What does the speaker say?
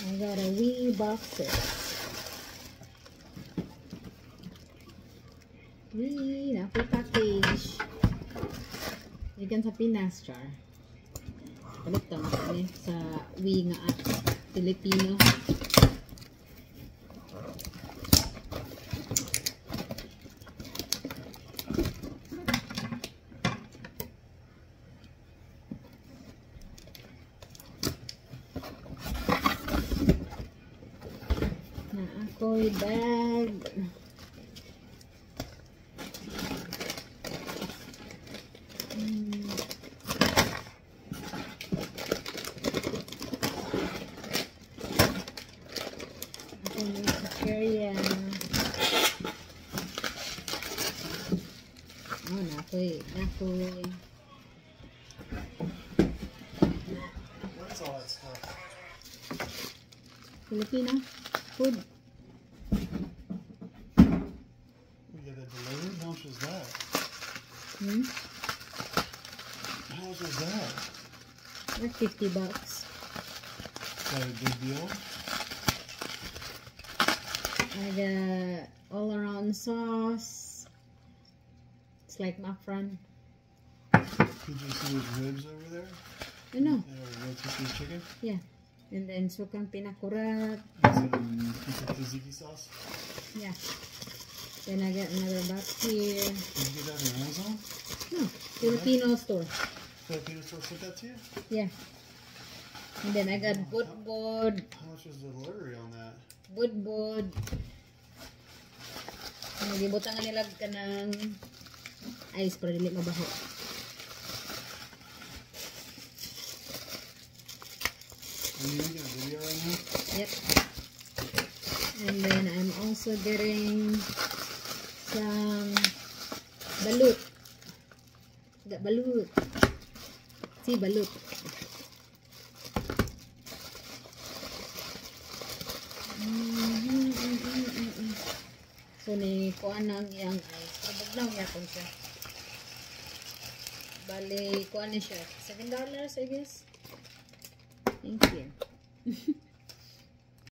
I got a wee boxes. Wee, napoy package. Ikan sa Pinas, char. Palit ka ni sa wee nga at Filipino. Na ako'y bag. Oh, nakoy. What's all that stuff? Filipino food. We get it delivered? How much was that? How much was that? Like $50. Is that a good deal? I got all around sauce. It's like Mafran. Did you see those ribs over there? I know. Rotisserie chicken? Yeah. And then sukang pinakurat. Some tzatziki sauce? Yeah. Then I got another box here. Did you get that on Amazon? No. Filipino store. Filipino store sent that to you? Yeah. And then I got budbud. How much was the delivery on that? Budbud. Gibutangan nila ka ng ice para dili mabaho. Are you making a video right now? Yep. And then I'm also getting some balut. Got balut. See, balut. So, ni kuan ang iyang ice. Abog lang yapon siya. Bali, kuan ni siya. $7, I guess. Thank you.